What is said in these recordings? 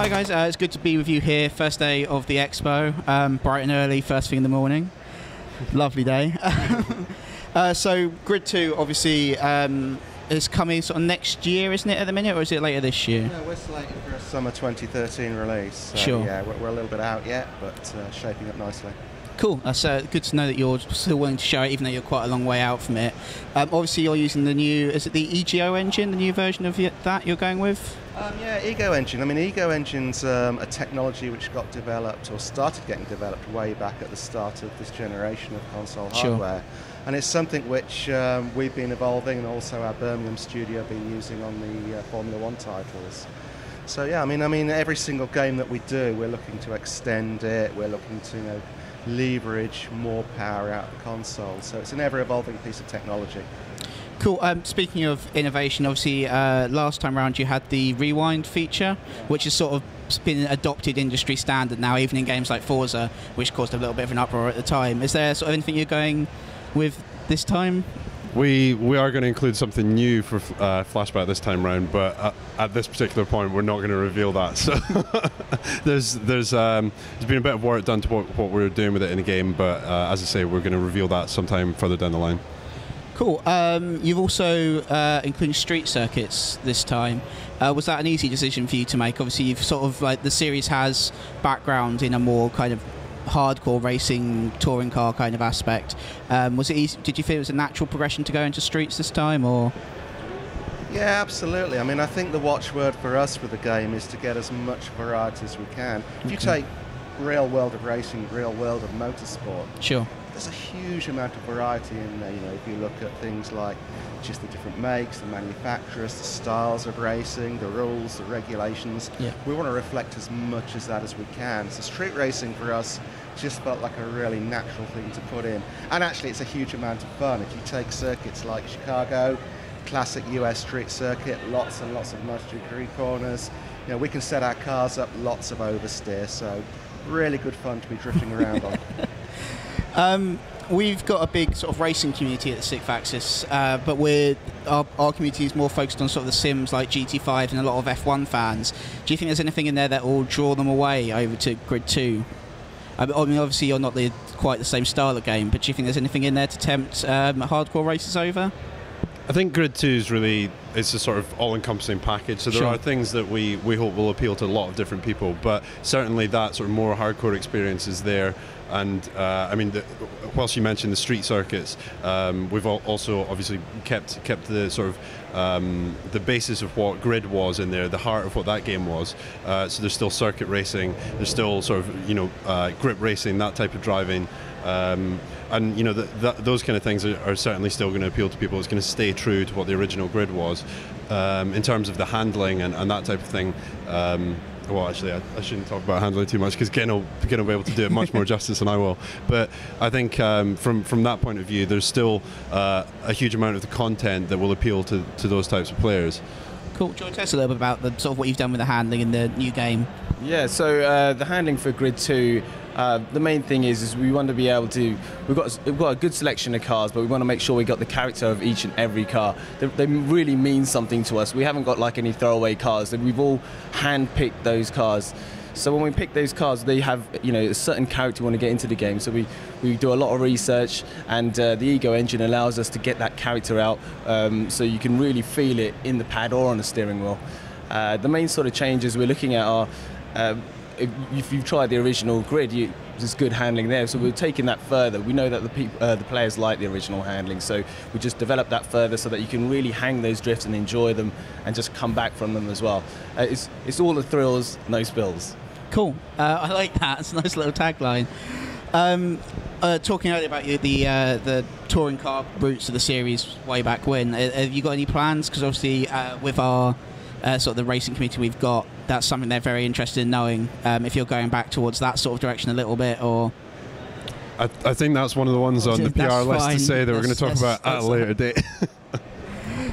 Hi guys, it's good to be with you here. First day of the expo, bright and early, first thing in the morning. Lovely day. So Grid2 obviously is coming sort of next year, isn't it, at the minute, or is it later this year? No, we're slated for a summer 2013 release. So sure. Yeah, we're a little bit out yet, but shaping up nicely. Cool. That's good to know that you're still willing to show it, even though you're quite a long way out from it. Obviously, you're using the new, is it the EGO engine, the new version of that you're going with? Yeah, Ego Engine. I mean, Ego Engine's a technology which got developed, or started getting developed, way back at the start of this generation of console hardware. And it's something which we've been evolving, and also our Birmingham studio have been using on the Formula 1 titles. So yeah, I mean, every single game that we do, we're looking to extend it, we're looking to, leverage more power out of the console. So it's an ever-evolving piece of technology. Cool. Speaking of innovation, obviously last time around you had the rewind feature, which has sort of been an adopted industry standard now, even in games like Forza, which caused a little bit of an uproar at the time. Is there sort of anything you're going with this time? We are going to include something new for Flashback this time round, but at this particular point, we're not going to reveal that. So there's been a bit of work done to what we're doing with it in the game, but as I say, we're going to reveal that sometime further down the line. Cool. You've also included street circuits this time. Was that an easy decision for you to make? Obviously, you've sort of the series has background in a more kind of hardcore racing touring car kind of aspect. Was it easy? Did you feel it was a natural progression to go into streets this time, or? Yeah, absolutely. I mean, I think the watchword for us with the game is to get as much variety as we can. If you take real world of racing, real world of motorsport, sure, there's a huge amount of variety in there. If you look at things like just the different makes, the manufacturers, the styles of racing, the rules, the regulations, we want to reflect as much as that as we can. So street racing for us just felt like a really natural thing to put in. And actually it's a huge amount of fun. If you take circuits like Chicago, classic US street circuit, lots and lots of 90-degree corners, we can set our cars up, lots of oversteer, so really good fun to be drifting around on. We've got a big sort of racing community at the TheSixthAxis, but our community is more focused on sort of the sims like GT5 and a lot of F1 fans. Do you think there's anything in there that will draw them away over to Grid2? I mean, obviously you're not quite the same style of game, but do you think there's anything in there to tempt hardcore racers over? I think Grid2 it's a sort of all-encompassing package, so there are things that we hope will appeal to a lot of different people, but certainly that sort of more hardcore experience is there. And I mean, whilst you mentioned the street circuits, we've also obviously kept the sort of the basis of what Grid was in there, the heart of what that game was. So there's still circuit racing, there's still sort of grip racing, that type of driving. And those kind of things are certainly still going to appeal to people. It's going to stay true to what the original Grid was. In terms of the handling and that type of thing, well, actually, I shouldn't talk about handling too much because Gehan will be able to do it much more justice than I will. But I think from that point of view, there's still a huge amount of the content that will appeal to those types of players. Cool. Do you want to tell us a little bit about sort of what you've done with the handling in the new game? Yeah, so the handling for Grid2, the main thing is we want to be able to, we've got a good selection of cars, but we want to make sure we got the character of each and every car. They really mean something to us. We haven't got like any throwaway cars. We've all hand-picked those cars. So when we pick those cars, they have a certain character we want to get into the game. So we do a lot of research, and the Ego engine allows us to get that character out, so you can really feel it in the pad or on the steering wheel. The main sort of changes we're looking at are, if you've tried the original Grid, there's good handling there. So we're taking that further. We know that the players like the original handling, so we just develop that further so that you can really hang those drifts and enjoy them, and just come back from them as well. It's all the thrills, no spills. Cool. I like that. It's a nice little tagline. Talking earlier about the touring car routes of the series way back when, have you got any plans? Because obviously with our sort of the racing community we've got, that's something they're very interested in knowing, if you're going back towards that sort of direction a little bit, or... I think that's one of the ones on the PR list to say that we're going to talk about at a later date.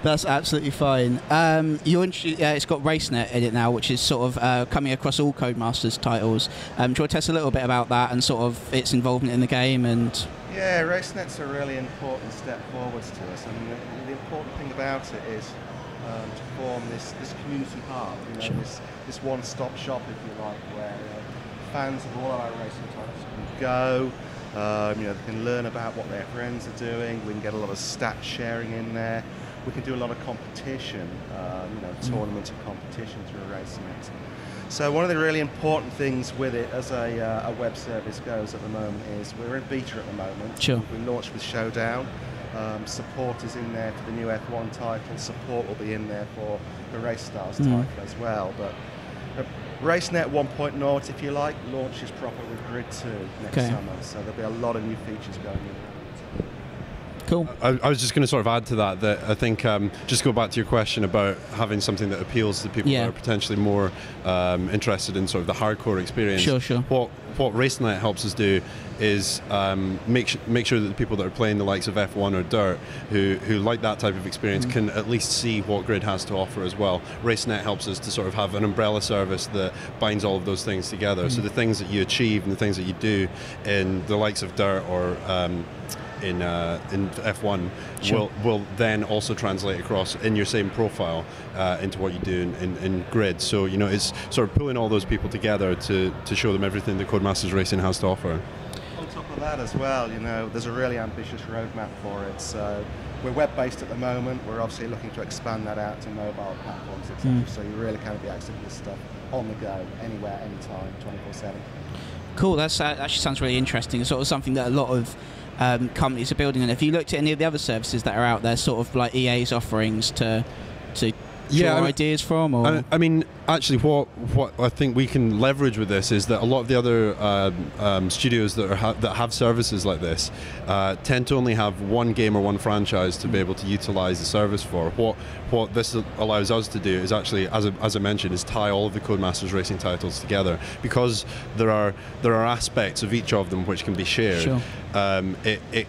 That's absolutely fine. It's got RaceNet in it now, which is sort of coming across all Codemasters titles. Do you want to tell us a little bit about that and sort of its involvement in the game? And yeah, RaceNet's a really important step forwards to us. I mean, the important thing about it is to form become this community hub, you know, this one-stop shop, if you like, where fans of all our racing titles can go. You know, they can learn about what their friends are doing. We can get a lot of stat sharing in there. We can do a lot of competition, you know, tournament and competition through RaceNet. So one of the really important things with it as a web service goes at the moment is we're in beta at the moment. Sure. We launched with Showdown. Support is in there for the new F1 title. Support will be in there for the Race Stars title as well. But RaceNet 1.0, if you like, launches proper with Grid2 next summer. So there'll be a lot of new features going in. Cool. I was just going to sort of add to that I think just go back to your question about having something that appeals to people that are potentially more interested in sort of the hardcore experience. Sure, sure. What RaceNet helps us do is make sure that the people that are playing the likes of F1 or Dirt who like that type of experience can at least see what Grid has to offer as well. RaceNet helps us to sort of have an umbrella service that binds all of those things together. So the things that you achieve and the things that you do in the likes of Dirt or in F1 will then also translate across in your same profile into what you do in Grid. So you know, it's sort of pulling all those people together to show them everything that Codemasters Racing has to offer. On top of that as well, you know, there's a really ambitious roadmap for it. So we're web-based at the moment. We're obviously looking to expand that out to mobile platforms, etc. So you really can be accessing this stuff on the go, anywhere, anytime, 24/7. Cool. That actually sounds really interesting. It's sort of something that a lot of companies are building. And have you looked at any of the other services that are out there, sort of like EA's offerings to draw ideas from? Or? I mean, actually, what I think we can leverage with this is that a lot of the other studios that have services like this tend to only have one game or one franchise to be able to utilize the service for. What this allows us to do is actually, as I mentioned, is tie all of the Codemasters Racing titles together, because there are aspects of each of them which can be shared. Sure.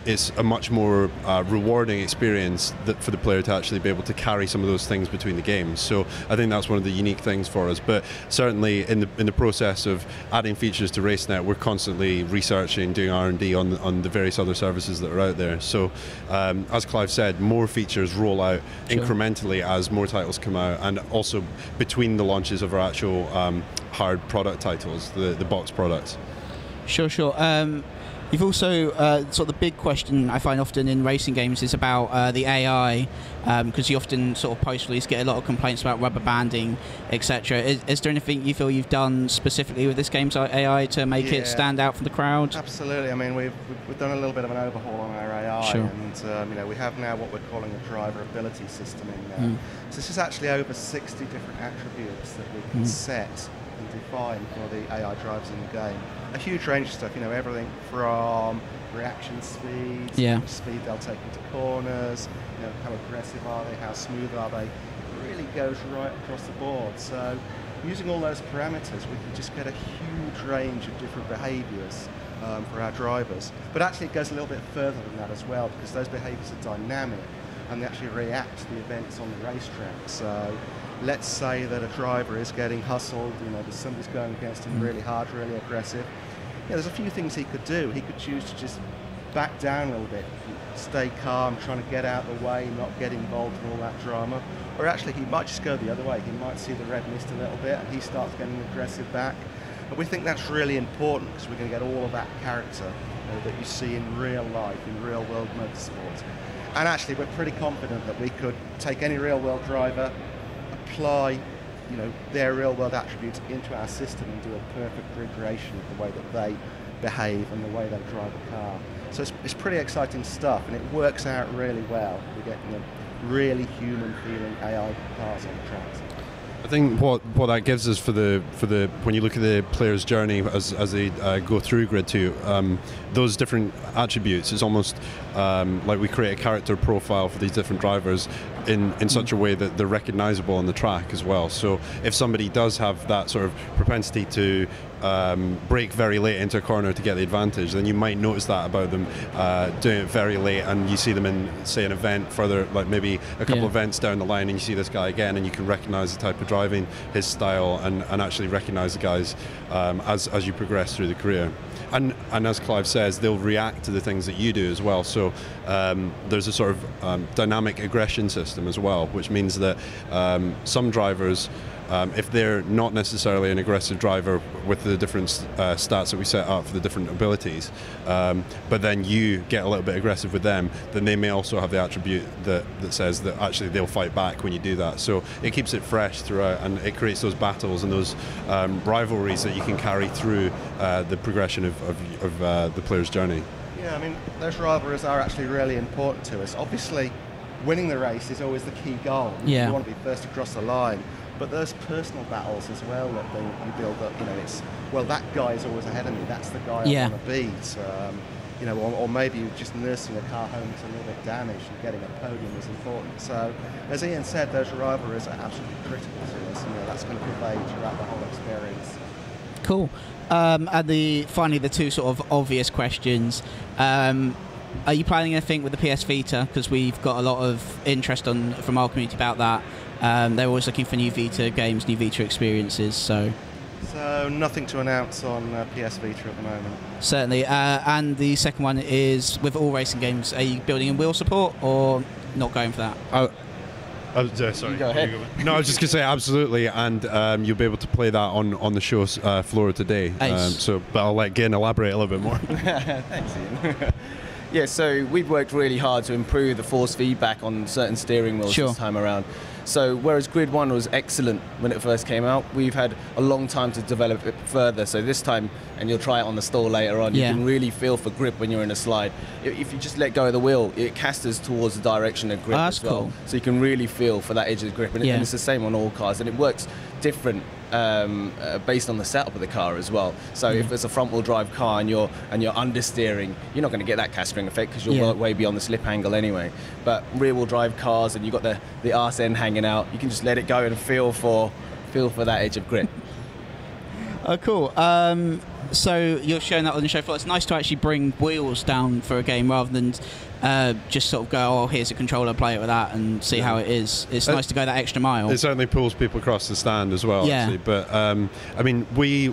It's a much more rewarding experience for the player to actually be able to carry some of those things between the games. So I think that's one of the unique things for us. But certainly in the process of adding features to RaceNet, we're constantly researching, doing R&D on the various other services that are out there. So as Clive said, more features roll out incrementally as more titles come out, and also between the launches of our actual hard product titles, the box products. Sure. You've also, sort of the big question I find often in racing games is about the AI, because you often sort of post-release get a lot of complaints about rubber banding, etc. Is there anything you feel you've done specifically with this game's AI to make it stand out from the crowd? Absolutely. I mean, we've done a little bit of an overhaul on our AI, and you know, we have now what we're calling a driver ability system in there. So this is actually over 60 different attributes that we can set and define for the AI drivers in the game. A huge range of stuff, you know, everything from reaction speed, speed they'll take into corners, you know, how aggressive are they, how smooth are they. It really goes right across the board. So using all those parameters, we can just get a huge range of different behaviours for our drivers. But actually it goes a little bit further than that as well, because those behaviours are dynamic and they actually react to the events on the racetrack. So let's say that a driver is getting hustled, you know, somebody's going against him really hard, really aggressive. Yeah, there's a few things he could do. He could choose to just back down a little bit, stay calm, trying to get out of the way, not get involved in all that drama. Or actually, he might just go the other way. He might see the red mist a little bit, and he starts getting aggressive back. But we think that's really important, because we're going to get all of that character that you see in real life, in real world motorsport. And actually, we're pretty confident that we could take any real world driver, apply, you know, their real world attributes into our system and do a perfect recreation of the way that they behave and the way they drive a car. So it's pretty exciting stuff, and it works out really well. We get, you know, really human feeling AI cars on the tracks. I think what that gives us for the when you look at the player's journey as they go through Grid 2, those different attributes is almost like we create a character profile for these different drivers in such a way that they're recognizable on the track as well. So if somebody does have that sort of propensity to brake very late into a corner to get the advantage, then you might notice that about them doing it very late, and you see them in, say, an event further, like maybe a couple of events down the line, and you see this guy again, and you can recognize the type of driving, his style, and actually recognize the guys as you progress through the career. And as Clive says, they'll react to the things that you do as well. So there's a sort of dynamic aggression system as well, which means that some drivers, if they're not necessarily an aggressive driver with the different stats that we set up for the different abilities, but then you get a little bit aggressive with them, then they may also have the attribute that says that actually they'll fight back when you do that. So it keeps it fresh throughout, and it creates those battles and those rivalries that you can carry through the progression of the player's journey. Yeah, I mean, those rivalries are actually really important to us. Obviously, winning the race is always the key goal. Yeah. You want to be first across the line. But those personal battles as well that you build up, you know, it's, well, that guy is always ahead of me, that's the guy I want to beat. You know, or maybe you're just nursing a car home that's a little bit damaged and getting a podium is important. So, as Iain said, those rivalries are absolutely critical to us. You know, that's going to pervade throughout the whole experience. Cool. And finally, the two sort of obvious questions. Are you planning anything with the PS Vita? Because we've got a lot of interest from our community about that. They're always looking for new Vita games, new Vita experiences. So nothing to announce on PS Vita at the moment. Certainly. And the second one is, with all racing games, are you building in wheel support or not going for that? Sorry. Go ahead. No, I was just going to say absolutely, and you'll be able to play that on the show floor today. But I'll let Gehan elaborate a little bit more. Thanks, Iain. Yeah, so we've worked really hard to improve the force feedback on certain steering wheels this time around. So whereas Grid 1 was excellent when it first came out, we've had a long time to develop it further. So this time, and you'll try it on the stall later on, you can really feel for grip when you're in a slide. If you just let go of the wheel, it casters towards the direction of grip as well. Cool. So you can really feel for that edge of the grip. And it's the same on all cars, and it works different based on the setup of the car as well. So if it's a front-wheel drive car and you're understeering, you're not going to get that castering effect because you're way beyond the slip angle anyway. But rear-wheel drive cars, and you've got the arse end hanging out, you can just let it go and feel for that edge of grip. Oh, cool. So you're showing that on the show floor. It's nice to actually bring wheels down for a game rather than just sort of go, oh, here's a controller, play it with that and see how it is. It's nice to go that extra mile. It certainly pulls people across the stand as well, actually. But, I mean, we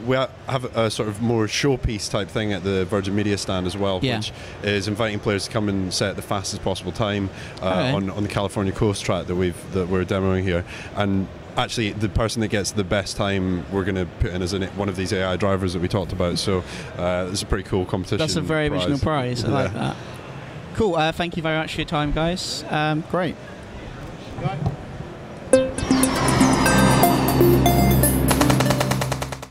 have a sort of more showpiece type thing at the Virgin Media stand as well, which is inviting players to come and set the fastest possible time on the California Coast track that we're demoing here. And actually, the person that gets the best time, we're going to put in as one of these AI drivers that we talked about. So it's a pretty cool competition. That's a very original prize. I like that. Cool. Thank you very much for your time, guys. Great.